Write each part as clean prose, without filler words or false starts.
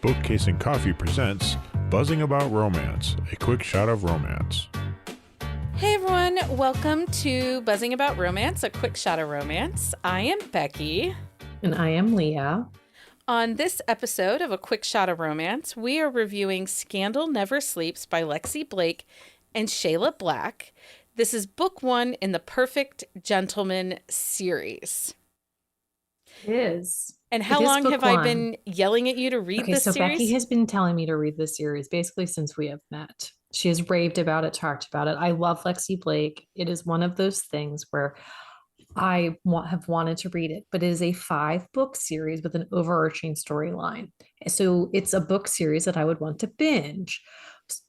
Bookcase and Coffee presents Buzzing About Romance, a quick shot of romance. Hey everyone, welcome to Buzzing About Romance, a quick shot of romance. I am Becky. And I am Leah. On this episode of A Quick Shot of Romance, we are reviewing Scandal Never Sleeps by Lexi Blake and Shayla Black. This is book one in the Perfect Gentleman series. It is. And how long have I been yelling at you to read this series? Becky has been telling me to read this series basically since we have met. She has raved about it, talked about it. I love Lexi Blake. It is one of those things where I have wanted to read it, but it is a 5-book series with an overarching storyline. So it's a book series that I would want to binge.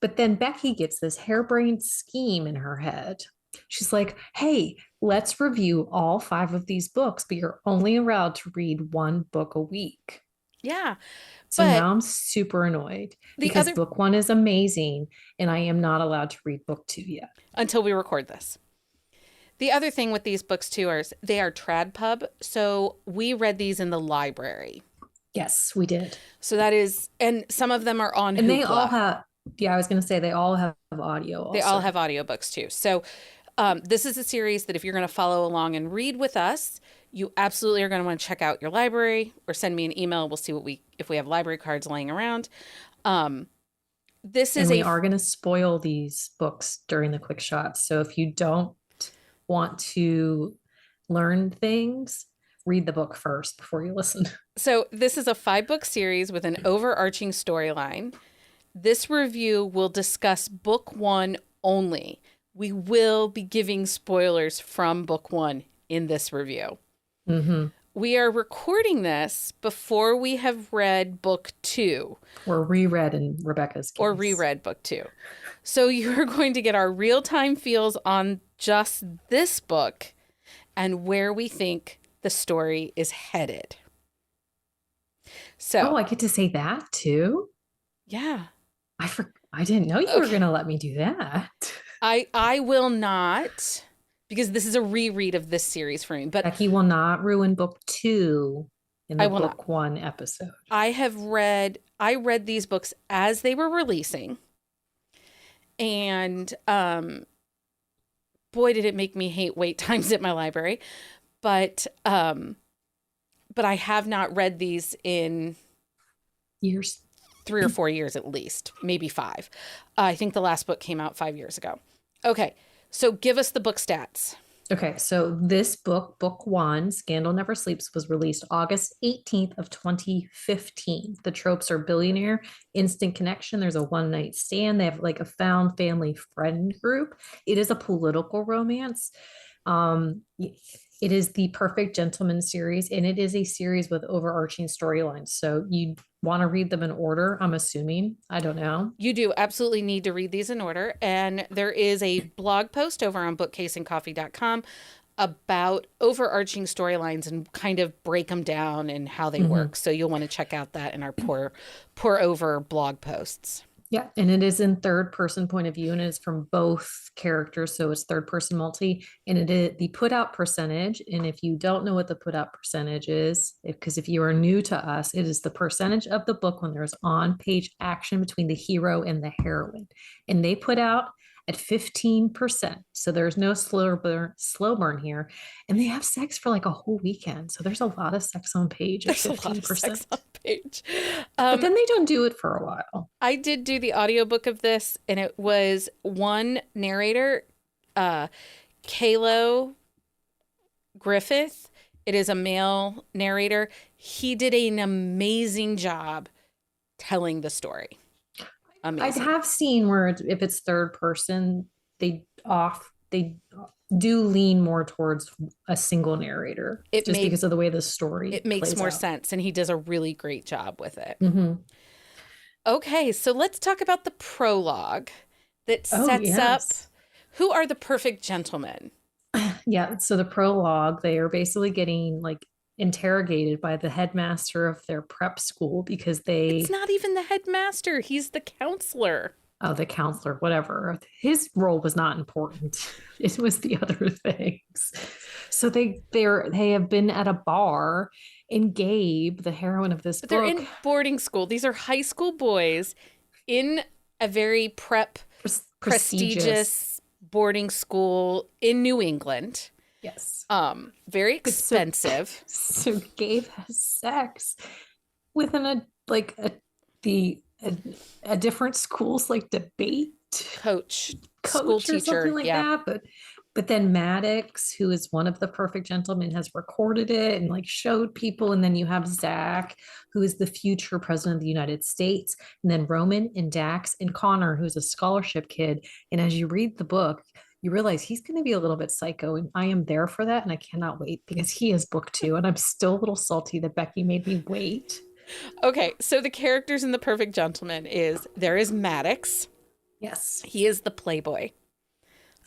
But then Becky gets this harebrained scheme in her head. She's like, hey, let's review all 5 of these books, but you're only allowed to read 1 book a week. Yeah. So now I'm super annoyed because book 1 is amazing and I am not allowed to read book 2 yet. Until we record this. The other thing with these books too is they are TradPub. So we read these in the library. Yes, we did. So that is, and some of them are on and Hoopla. They all have, I was going to say they all have audio also. They all have audiobooks too. So this is a series that if you're going to follow along and read with us, you absolutely are going to want to check out your library or send me an email. We'll see if we have library cards laying around. We are going to spoil these books during the quick shots. So if you don't want to learn things, read the book first before you listen. So this is a 5-book series with an overarching storyline. This review will discuss book 1 only. We will be giving spoilers from book 1 in this review. Mm-hmm. We are recording this before we have read book 2. Or reread in Rebecca's case. Or reread book 2. So you're going to get our real-time feels on just this book and where we think the story is headed. So, I get to say that too? Yeah. I didn't know you were going to let me do that. I will not, because this is a reread of this series for me. But Becky will not ruin book 2 in the book not. 1 episode. I read these books as they were releasing. And boy, did it make me hate wait times at my library. But I have not read these in years. 3 or 4 years at least, maybe 5. I think the last book came out 5 years ago. Okay, so give us the book stats. Okay, so this book, book 1, Scandal Never Sleeps, was released August 18th of 2015. The tropes are billionaire, instant connection. There's a one-night stand. They have like a found family friend group. It is a political romance. It is the Perfect Gentleman series, and it is a series with overarching storylines. So you want to read them in order, I'm assuming. I don't know. You do absolutely need to read these in order. And there is a blog post over on bookcaseandcoffee.com about overarching storylines and kind of break them down and how they work. So you'll want to check out that in our pour over blog posts. Yeah, and it is in third-person point of view, and it is from both characters, so it's third-person multi, and it is the put-out percentage, and if you don't know what the put-out percentage is, because if you are new to us, it is the percentage of the book when there's on-page action between the hero and the heroine, and they put out at 15%, so there's no slow burn here, and they have sex for like a whole weekend, so there's a lot of sex on page at 15%. There's a lot of sex on page. But then they don't do it for a while. I did do the audiobook of this, and it was one narrator, Kalo Griffith. It is a male narrator. He did an amazing job telling the story. Amazing. I have seen where if it's third person, they do lean more towards a single narrator because of the way the story it makes more out. sense, and he does a really great job with it. Mm-hmm. Okay, so let's talk about the prologue that sets up who are the perfect gentlemen. Yeah, so the prologue, they are basically getting like interrogated by the headmaster of their prep school because it's not even the headmaster, he's the counselor. Oh, the counselor, whatever. His role was not important. It was the other things. So they have been at a bar And Gabe, the heroine of this But they're book, in boarding school. These are high school boys in a very prestigious. prestigious boarding school in New England. Yes. Very expensive. So Gabe has sex within a different school's like debate Coach, school coach or teacher. something like Yeah. that. But then Maddox, who is one of the perfect gentlemen, has recorded it and like showed people. And then you have Zach, who is the future president of the United States. And then Roman and Dax and Connor, who's a scholarship kid. And as you read the book, you realize he's going to be a little bit psycho. And I am there for that. And I cannot wait because he is book 2. And I'm still a little salty that Becky made me wait. Okay, so the characters in The Perfect Gentleman there is Maddox. Yes. He is the playboy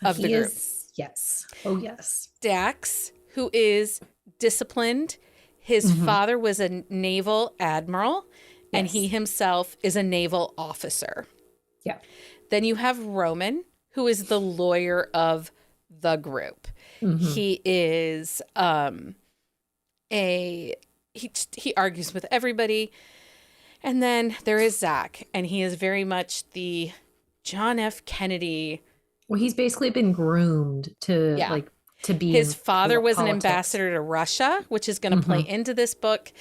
of the He group. Yes. Oh, yes. Dax, who is disciplined. His father was a naval admiral, and he Yes. himself is a naval officer. Yeah. Then you have Roman, who is the lawyer of the group. He is he argues with everybody. And then there is Zach, and he is very much the John F. Kennedy. Well, he's basically been groomed to Yeah. to be His in father was an politics. ambassador to Russia, which is going to play into this book.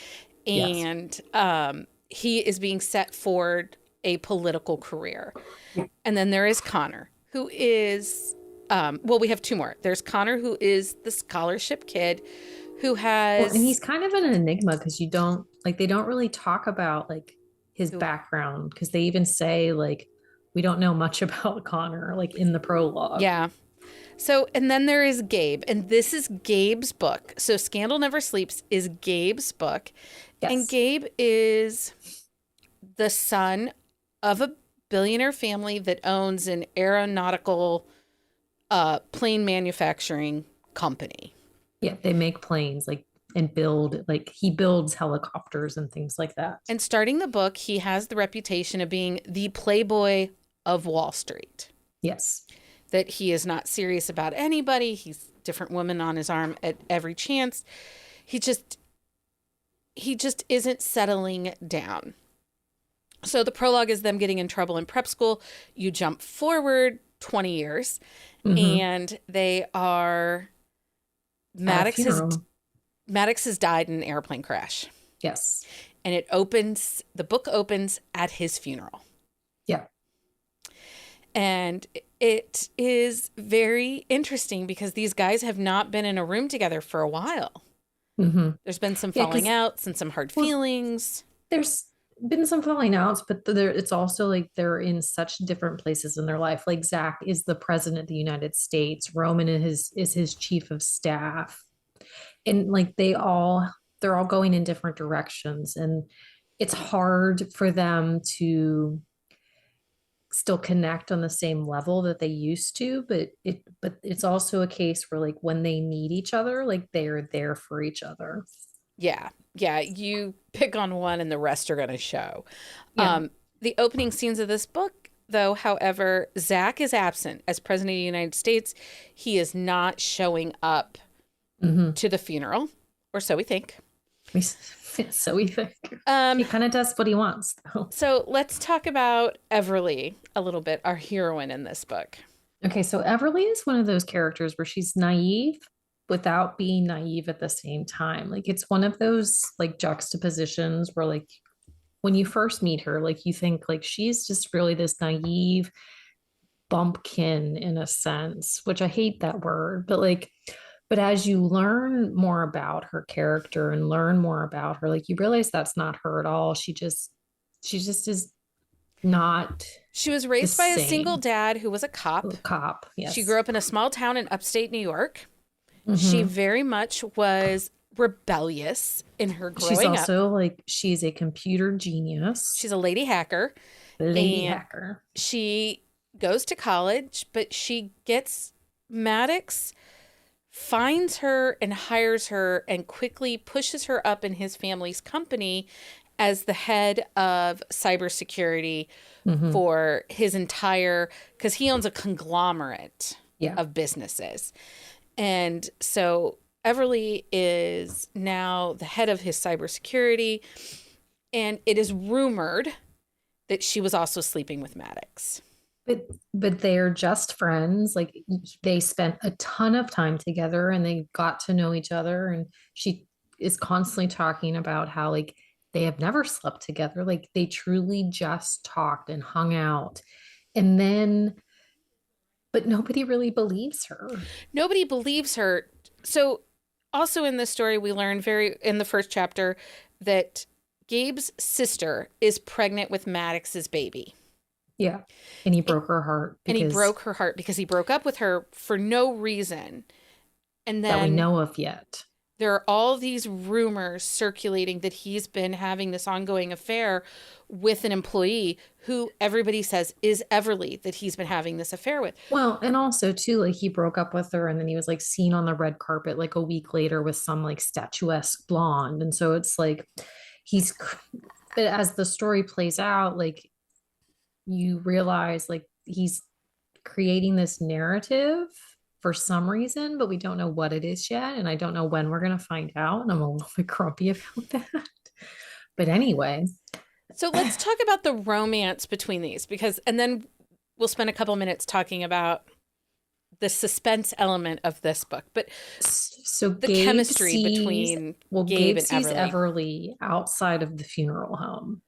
Yes. And he is being set for a political career. And then there is Connor, who is, we have 2 more. There's Connor, who is the scholarship kid who has. Well, and he's kind of an enigma because they don't really talk about like his background because they even say like we don't know much about Connor like in the prologue. Yeah. So, and then there is Gabe, and this is Gabe's book. So Scandal Never Sleeps is Gabe's book. Yes. And Gabe is the son of a billionaire family that owns an aeronautical plane manufacturing company. Yeah, they make planes and build he builds helicopters and things like that. And starting the book, he has the reputation of being the playboy of Wall Street. Yes. That he is not serious about anybody. He's a different woman on his arm at every chance. He just isn't settling down. So the prologue is them getting in trouble in prep school. You jump forward 20 years and they are Maddox has died in an airplane crash. Yes. And the book opens at his funeral. Yeah. And it is very interesting because these guys have not been in a room together for a while. There's been some falling outs and some hard feelings. There's been some falling outs, but it's also like they're in such different places in their life. Like Zach is the president of the United States. Roman is his chief of staff. And like they're all going in different directions. And it's hard for them to still connect on the same level that they used to, but it's also a case where like when they need each other, like they're there for each other. Yeah. You pick on one and the rest are going to show. Yeah. The opening scenes of this book, though, however, Zach is absent as president of the United States. He is not showing up to the funeral, or so we think. So we think he kind of does what he wants, though. So let's talk about Everly a little bit, our heroine in this book. Okay, so Everly is one of those characters where she's naive without being naive at the same time. Like it's one of those like juxtapositions where like when you first meet her, like you think like she's just really this naive bumpkin in a sense, which I hate that word, but as you learn more about her character and learn more about her, like you realize that's not her at all. She just is not. She was raised by a single dad who was a cop. Yes. She grew up in a small town in upstate New York. She very much was rebellious in her growing up. She's also she's a computer genius. She's a lady hacker. She goes to college, but she gets Maddox finds her and hires her and quickly pushes her up in his family's company as the head of cybersecurity for his entire, because he owns a conglomerate of businesses. And so Everly is now the head of his cybersecurity, and it is rumored that she was also sleeping with Maddox. But they're just friends. Like they spent a ton of time together and they got to know each other. And she is constantly talking about how like they have never slept together. Like they truly just talked and hung out. And then, but nobody really believes her. Nobody believes her. So, also in this story, we learn in the first chapter that Gabe's sister is pregnant with Maddox's baby. Yeah. And he broke her heart And he broke her heart because he broke up with her for no reason. And then that we know of yet. There are all these rumors circulating that he's been having this ongoing affair with an employee who everybody says is Everly, that he's been having this affair with. Well, and also too, like he broke up with her and then he was like seen on the red carpet like a week later with some like statuesque blonde. And so it's like but as the story plays out, like you realize like he's creating this narrative for some reason, but we don't know what it is yet. And I don't know when we're going to find out. And I'm a little bit grumpy about that. But anyway. So let's talk about the romance between these and then we'll spend a couple minutes talking about the suspense element of this book. But so the Gabe chemistry between Gabe and sees Everly. Everly outside of the funeral home.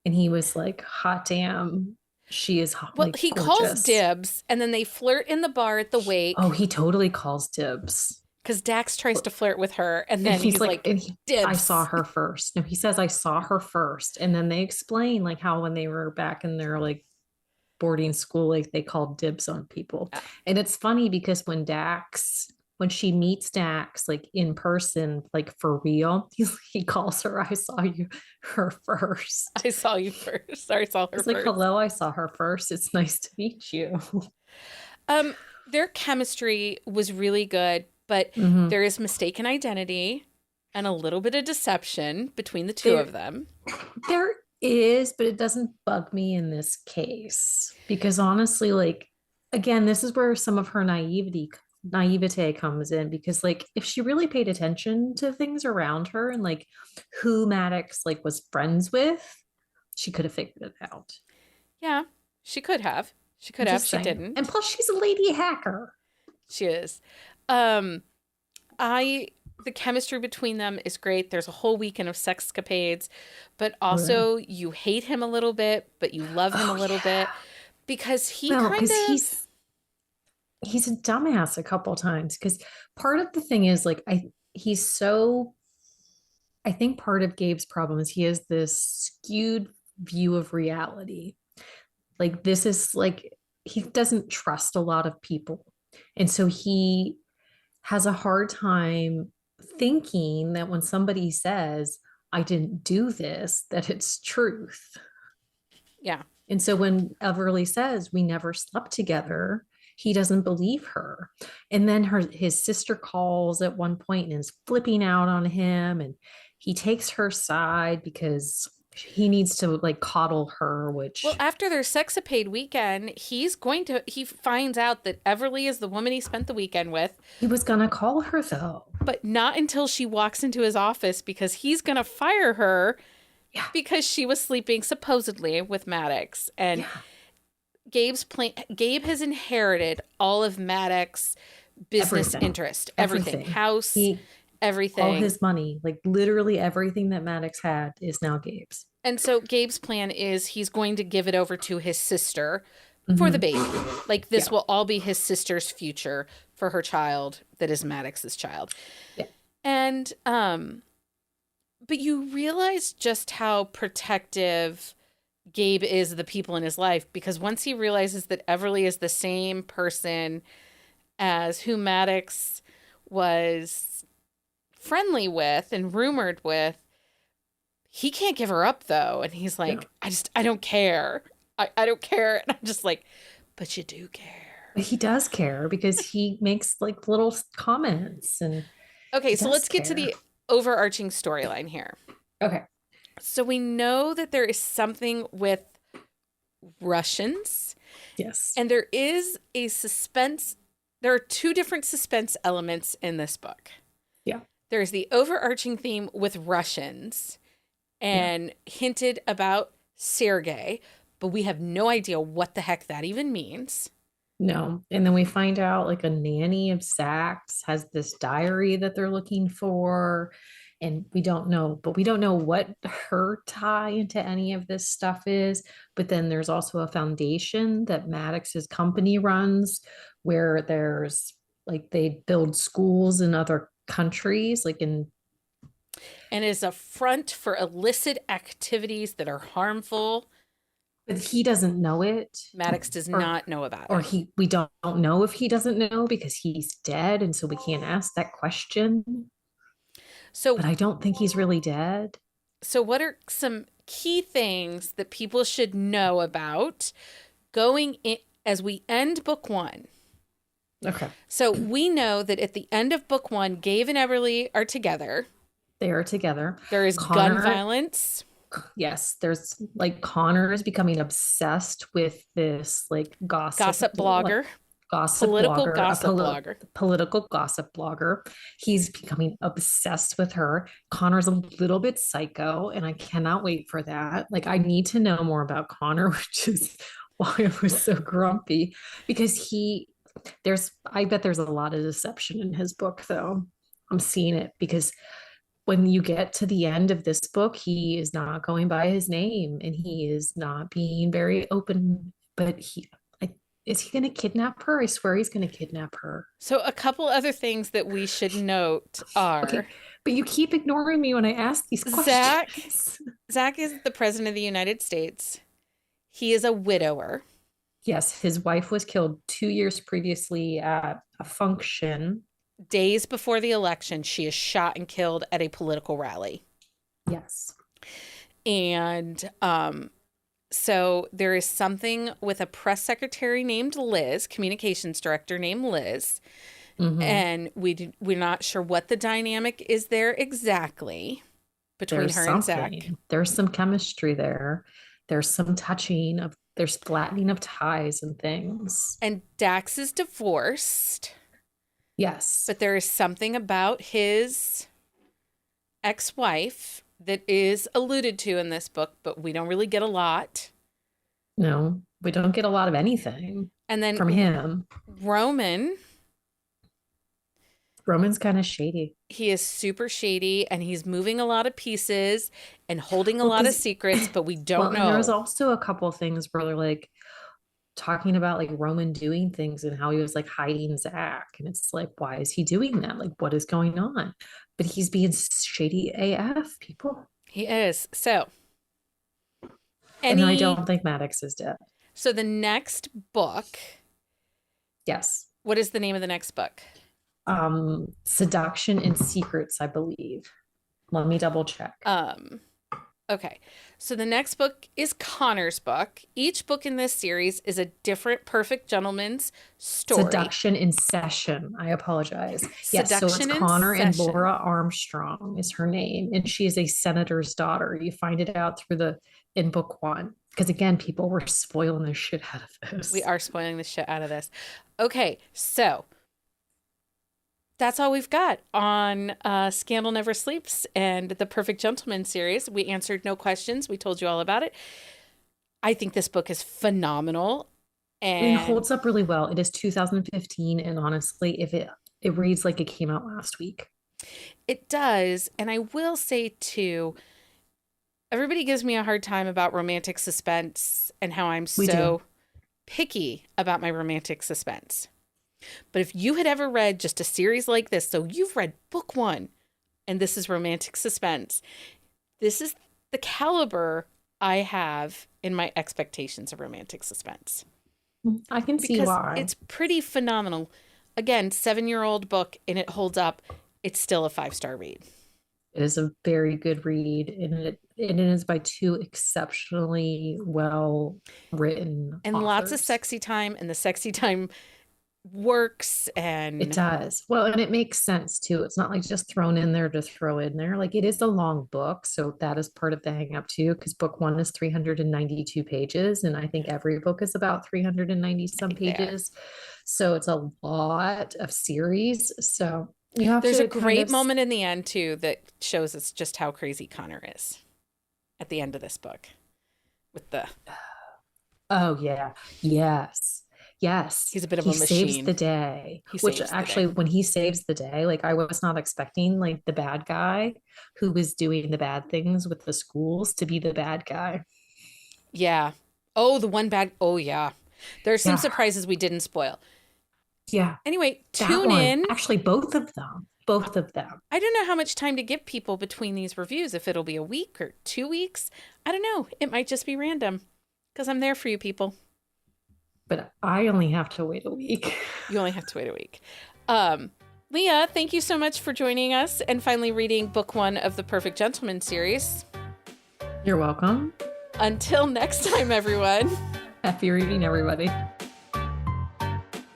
And he was like, hot damn. She is well, like, he gorgeous. calls dibs and then they flirt in the bar at the wake. Oh, he totally calls dibs. Because Dax tries to flirt with her and then he's like dibs. I saw her first. No, he says, I saw her first. And then they explain like how when they were back in their like boarding school, like they called dibs on people. Yeah. And it's funny because when she meets Dax like in person, like for real, he calls her, I saw her first. I saw you first. Or I saw her first. Like, hello, I saw her first. It's nice to meet you. Their chemistry was really good, but there is mistaken identity and a little bit of deception between the two of them. There is, but it doesn't bug me in this case because honestly, like, again, this is where some of her naivete comes in because like if she really paid attention to things around her and like who Maddox like was friends with, she could have figured it out. Yeah, she could have. She didn't. And plus she's a lady hacker. She is. The chemistry between them is great. There's a whole weekend of sexcapades, but also you hate him a little bit, but you love him a little bit because he's a dumbass a couple times because part of the thing is like I think part of Gabe's problem is he has this skewed view of reality. Like this is like he doesn't trust a lot of people. And so he has a hard time thinking that when somebody says, I didn't do this, that it's truth. Yeah. And so when Everly says we never slept together, he doesn't believe her. And then his sister calls at one point and is flipping out on him. And he takes her side because he needs to like coddle her, which... Well, after their sexapade weekend, he finds out that Everly is the woman he spent the weekend with. He was going to call her though. But not until she walks into his office because he's going to fire her because she was sleeping supposedly with Maddox. And Gabe has inherited all of Maddox's business interest, everything. House, everything. All his money, like literally everything that Maddox had is now Gabe's. And so Gabe's plan is he's going to give it over to his sister for the baby. Like this will all be his sister's future for her child that is Maddox's child. Yeah. And but you realize just how protective Gabe is of the people in his life because once he realizes that Everly is the same person as who Maddox was friendly with and rumored with, he can't give her up though. And he's like, I don't care. I don't care. And I'm just like, but you do care. But he does care because he makes like little comments and okay, so let's get to the overarching storyline here. Okay. So we know that there is something with Russians. Yes. And there is a suspense. there are two different suspense elements in this book. Yeah. There's the overarching theme with Russians and hinted about Sergei, but we have no idea what the heck that even means. No. And then we find out like a nanny of Zach's has this diary that they're looking for. And we don't know, but we don't know what her tie into any of this stuff is. But then there's also a foundation that Maddox's company runs where there's like they build schools in other countries, like in And is a front for illicit activities that are harmful. but he doesn't know it. Maddox does Or- not know about Or it. we don't know if he doesn't know because he's dead. And so we can't ask that question. So, But I don't think he's really dead. so what are some key things that people should know about going in as we end book one? Okay. So we know that at the end of book one, Gabe and Everly are together. They are together. There is Connor- gun violence. Yes, there's like Connor is becoming obsessed with this like Gossip blogger. like, gossip Political blogger, gossip blogger. political gossip blogger. He's becoming obsessed with her. Connor's a little bit psycho, and I cannot wait for that. Like, I need to know more about Connor, which is why I was so grumpy because I bet there's a lot of deception in his book, though. I'm seeing it because when you get to the end of this book, he is not going by his name and he is not being very open. But is he going to kidnap her? I swear he's going to kidnap her. So a couple other things that we should note are Okay, but you keep ignoring me when I ask these Zach- questions. Zach is the president of the United States. He is a widower. Yes, his wife was killed 2 years previously at a function. Days before the election, she is shot and killed at a political rally. Yes. And so there is something with a press secretary named Liz, communications director named Liz, Mhm. and we're not sure what the dynamic is there exactly between There's her and Zach. something. There's some chemistry there. There's some there's flattening of ties and things. And Dax is divorced, Yes. but there is something about his ex-wife that is alluded to in this book, but we don't really get a lot. No, we don't get a lot of anything And then from him. Roman's kind of shady. he is super shady and he's moving a lot of pieces and holding a Well, lot of 'cause- secrets, but we don't And know. there was also a couple of things where they're like talking about like Roman doing things and how he was like hiding Zach. And it's like, why is he doing that? Like, what is going on? But he's being shady AF, people. He is. So, And I don't think Maddox is dead. so the next book, Yes. what is the name of the next book? Seduction and Secrets, I believe. Let me double check. Okay. So the next book is Connor's book. Each book in this series is a different perfect gentleman's story. Seduction in Session. I apologize. Yes, so Seduction it's in Connor and Session. Laura Armstrong is her name, and she is a senator's daughter. You find it out in book one. Because again, people were spoiling the shit out of this. We are spoiling the shit out of this. Okay, so that's all we've got on Scandal Never Sleeps and the Perfect Gentleman series. We answered no questions. We told you all about it. I think this book is phenomenal. And And it holds up really well. It is 2015, and honestly, if it reads like it came out last week. it does. And I will say, too, everybody gives me a hard time about romantic suspense and how I'm We so picky about my romantic suspense. But if you had ever read just a series like this, so you've read book one, and this is romantic suspense, this is the caliber I have in my expectations of romantic suspense. I can see Because why. it's pretty phenomenal. Again, 7-year-old book, and it holds up. It's still a 5-star read. It is a very good read, and it is by two exceptionally well written And lots of authors. sexy time, and the sexy time works. And It does. Well, and it makes sense too. It's not like just thrown in there to throw in there. Like, it is a long book, so that is part of the hang up too, because book one is 392 pages, and I think every book is about 390 some think they are. pages. So it's a lot of series. So you have There's to a great kind of moment in the end, too, that shows us just how crazy Connor is at the end of this book with the, Oh yeah. Yes. Yes. he's a bit of He a saves machine. the day. He Which saves the actually day. when he saves the day, like I was not expecting like the bad guy who was doing the bad things with the schools to be the bad guy. Yeah. Oh, the one bad. Oh, yeah. There's some Yeah. surprises we didn't spoil. Yeah. Anyway, That tune one. in. Actually, both of them. Both of them. I don't know how much time to give people between these reviews, if it'll be a week or 2 weeks. I don't know. It might just be random because I'm there for you people. But I only have to wait a week. You only have to wait a week. Leah, thank you so much for joining us and finally reading book 1 of the Perfect Gentleman series. You're welcome. Until next time, everyone. Happy reading, everybody.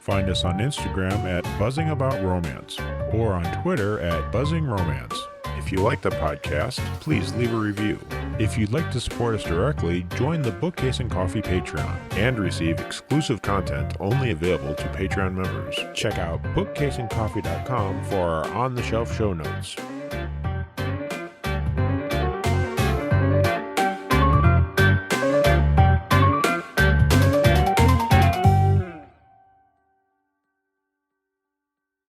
Find us on Instagram at Buzzing About Romance or on Twitter at Buzzing Romance. If you like the podcast, please leave a review. If you'd like to support us directly, join the Bookcase and Coffee Patreon and receive exclusive content only available to Patreon members. Check out bookcaseandcoffee.com for our on-the-shelf show notes.